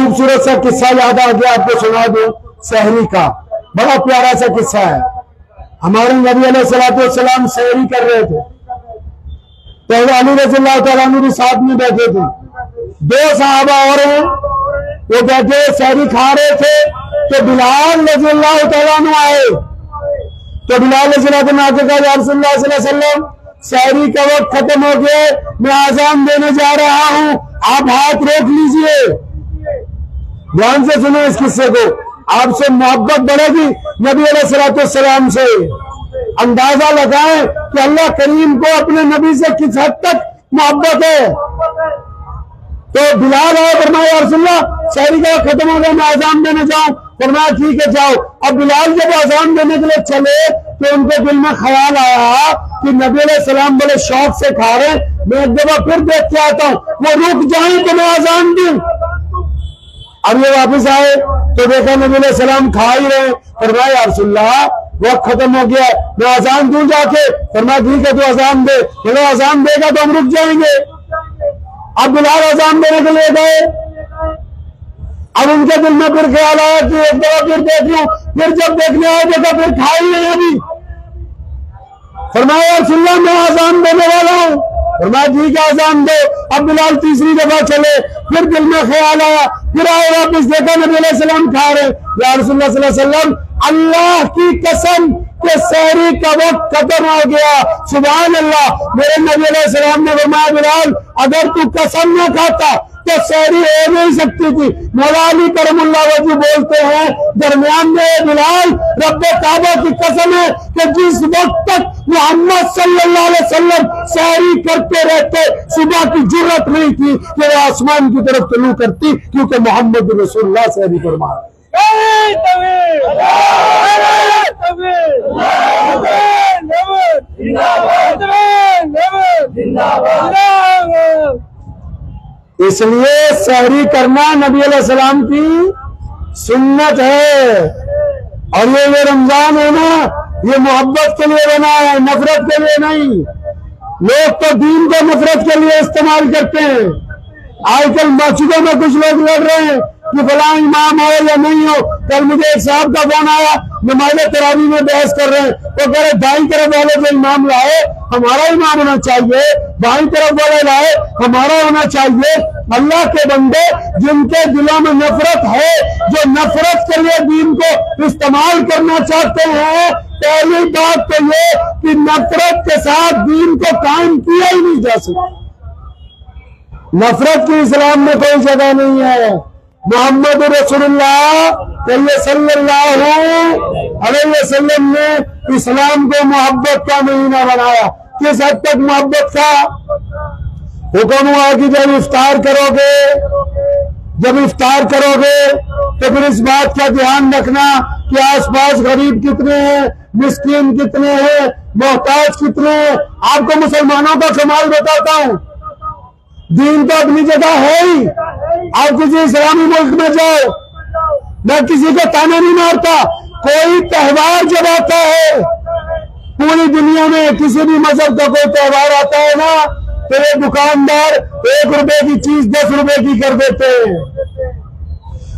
खूबसूरत सा किस्सा याद आ गया, आपको सुना दो सहरी का। बड़ा प्यारा सा किस्सा है। हमारे नबी अलैहिस्सलाम सहरी कर रहे थे, तो अली रज़ियल्लाहु तआला अन्हु भी साथ में बैठे थे। दो सहाबा और हैं, वो बैठे सहरी खा रहे थे, तो बिलाल रज़ियल्लाहु तआला अन्हु आए। तो बिलाल रज़ियल्लाहु तआला अन्हु कहा, या रसूलल्लाह सल्लल्लाहु अलैहि वसल्लम, सहरी का वक्त खत्म हो गया, मैं आजान देने जा रहा हूं, आप हाथ रोक लीजिए। ध्यान से सुनो इस किस्से को, आपसे मोहब्बत बढ़ेगी नबी अलैहिस्सलाम से। अंदाजा लगाएं कि अल्लाह करीम को अपने नबी से किस हद तक मोहब्बत है। तो बिलाल आए, फरमाया, या रसूलल्लाह सहरी का खत्म हो गया, मैं आजान देने जाऊं। फरमाया ठीक है जाओ। अब बिलाल जब आजान देने के लिए चले, तो उनके दिल में ख्याल आया कि नबी अलैहिस्सलाम बड़े शौक से खा रहे, मैं एक दफा फिर देख के आता हूं, वो रुक जाए तो मैं आजान दूं। अब ये वापस आए तो देखा नबी अलैहिस्सलाम खा ही रहे। फरमाया, या रसूलल्लाह वक्त खत्म हो गया, मैं आजान दूं जाके। फरमाया ठीक है, तो आजान दे। बोले आजान देगा तो हम रुक जाएंगे। अब बिलाल आजान देने के लिए गए। अब उनके दिल में फिर ख्याल आया कि एक दफा फिर देख लूं। फिर जब देखने आए, देखा फिर खा ही नहीं अभी। फरमाया, या रसूलल्लाह मैं आजान देने वाला हूं। फरमाया ठीक है, आजान दो। अब बिलाल तीसरी दफा चले, फिर दिल में ख्याल आया, फिर आए वापस, देखा नबी अलैहिस्सलाम खा रहे। या रसूलुल्लाह सल्लल्लाहु अलैहि वसल्लम, अल्लाह की कसम के सहरी का वक्त खत्म हो गया। सुभान अल्लाह। मेरे नबी अलैहिस्सलाम ने फरमाया, बिलाल अगर तू कसम न खाता तो सहरी हो नहीं सकती थी। मौला अली करमुल्लाह वजह बोलते हैं, दरमियान में बिलाल रब्बे काबा की कसम है कि जिस वक्त तक मोहम्मद सल्लल्लाहु अलैहि वसल्लम सहरी करते रहते, सुबह की जरूरत नहीं थी कि वो आसमान की तरफ तलू करती, क्योंकि मोहम्मद रसूलुल्लाह सहरी फरमा। इसलिए सहरी करना नबी अलैहिस्सलाम की सुन्नत है। और ये रमजान है ना, ये मोहब्बत के लिए बना है, नफरत के लिए नहीं। लोग तो दीन को नफरत के लिए इस्तेमाल करते हैं। आजकल मस्जिदों में कुछ लोग लड़ रहे हैं कि फलां इमाम हो या नहीं हो। कल मुझे एक साहब का फोन आया, नमाज तरावी में बहस कर रहे हैं। तो कह रहे दाईं तरफ वाले जो इमाम लाए हमारा इमाम होना चाहिए, बाईं तरफ वाले लाए हमारा होना चाहिए। अल्लाह के बंदे जिनके दिलों में नफरत है, जो नफरत के लिए दीन को इस्तेमाल करना चाहते हैं, पहली बात तो ये कि नफरत के साथ दीन को कायम किया ही नहीं जा सकता। नफरत की इस्लाम में कोई जगह नहीं है। मोहम्मद रसूलुल्लाह सल्लल्लाहु अलैहि वसल्लम ने इस्लाम को मोहब्बत का महीना बनाया। किस हद तक मोहब्बत का हुक्म हुआ कि जब इफ्तार करोगे तो फिर इस बात का ध्यान रखना कि आसपास गरीब कितने हैं, मिस्कीन कितने हैं, मोहताज कितने हैं। आपको मुसलमानों का कमाल बताता हूं, दीन तो अपनी जगह है ही। आप किसी इस्लामी मुल्क में जाओ, मैं किसी को ताना नहीं मारता, कोई त्योहार जब आता है, पूरी दुनिया में किसी भी मजहब का कोई त्योहार आता है ना, तो ये दुकानदार 1 रुपए की चीज 10 रुपए की कर देते हैं।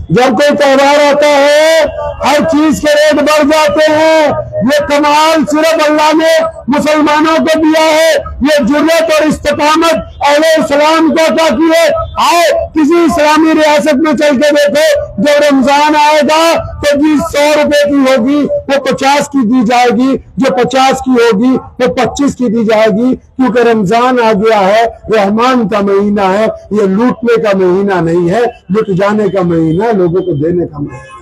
जब कोई त्योहार आता है हर चीज के रेट बढ़ जाते हैं। ये कमाल सिर्फ अल्लाह ने मुसलमानों को दिया है। ये जुर्रत और इस्तिकामत अहले इस्लाम को अता की है। आओ किसी इस्लामी रियासत में चल के देखो, जब रमजान आएगा तो जिस 100 रुपए की होगी वो 50 की दी जाएगी, जो 50 की होगी वो 25 की दी जाएगी, क्योंकि रमजान आ गया है, रहमान का महीना है। ये लूटने का महीना नहीं है, लुट जाने का महीना, लोगों को देने का महीना।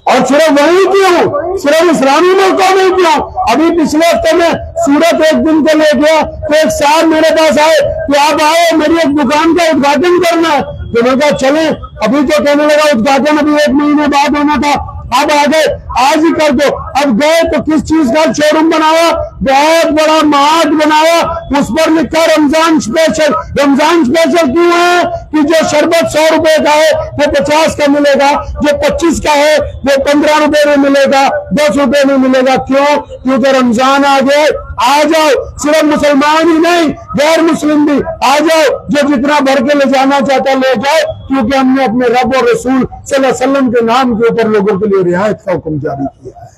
और सिर्फ वही क्यों, सिर्फ इस्लामी मुल्कों में क्यों। अभी पिछले हफ्ते में सूरत एक दिन को ले गया, तो एक साहब मेरे पास आए कि आप आए, मेरी एक दुकान का उद्घाटन करना है। तो मैं कहा चले। अभी तो कहने लगा उद्घाटन अभी 1 महीने बाद होना था, अब आ गए, आज ही कर दो। अब गए तो किस चीज का शोरूम बनाया, बहुत बड़ा मार्ट बनाया, उस पर लिखा रमजान स्पेशल। रमजान स्पेशल क्यों है कि जो शरबत 100 रुपए का है वो 50 का मिलेगा, जो 25 का है वो 15 रुपए में मिलेगा, 10 रुपए में मिलेगा। क्यों? क्योंकि रमजान आ गए, आ जाओ, सिर्फ मुसलमान ही नहीं गैर मुस्लिम भी आ जाओ, जो जितना भर के ले जाना चाहता ले जाओ, क्योंकि हमने अपने रब और रसूल सल्लल्लाहु अलैहि वसल्लम के नाम के ऊपर लोगों के लिए रियायत का हुक्म जारी किया है।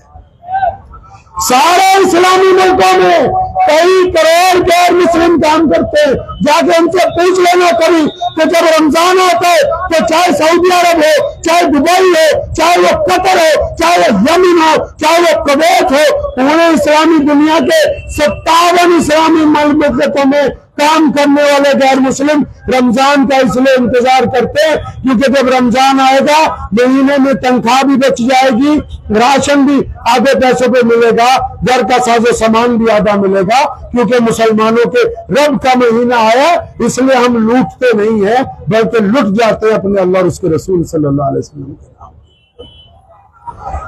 सारे इस्लामी मुल्कों में कई करोड़ गैर मुस्लिम काम करते हैं, जाके उनसे पूछ लेना कभी कि जब रमजान आता है तो चाहे सऊदी अरब हो, चाहे दुबई हो, चाहे वो कतर हो, चाहे वो यमन हो, चाहे वो कुवैत हो, पूरे इस्लामी दुनिया के 57 इस्लामी मुल्कों में काम करने वाले गैर मुस्लिम रमजान का इसलिए इंतजार करते हैं क्योंकि जब रमजान आएगा महीने में तनख्वाह भी बच जाएगी, राशन भी आधे पैसों पे मिलेगा, घर का साजो सामान भी आधा मिलेगा, क्योंकि मुसलमानों के रब का महीना आया, इसलिए हम लूटते नहीं है बल्कि लुट जाते हैं अपने अल्लाह और उसके रसूल सल्लल्लाहु अलैहि वसल्लम के नाम।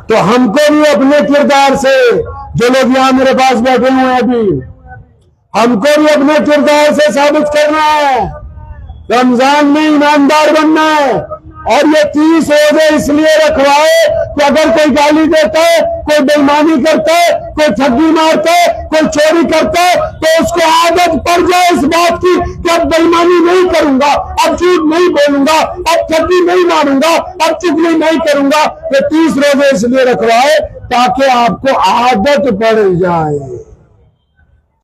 तो हमको भी अपने किरदार से, जो लोग यहाँ मेरे पास बैठे हुए हैं अभी, हमको भी अपने किरदार से साबित करना है, रमजान में ईमानदार बनना है। और ये 30 रोजे इसलिए रखवाए कि अगर कोई गाली देता है, कोई बेईमानी करता है, कोई ठगी मारता है, कोई चोरी करता है, तो उसको आदत पड़ जाए इस बात की कि अब बेईमानी नहीं करूंगा, अब झूठ नहीं बोलूंगा, अब ठगी नहीं मारूंगा, अब चुगली नहीं करूंगा। ये 30 रोजे इसलिए रखवाए ताकि आपको आदत पड़ जाए।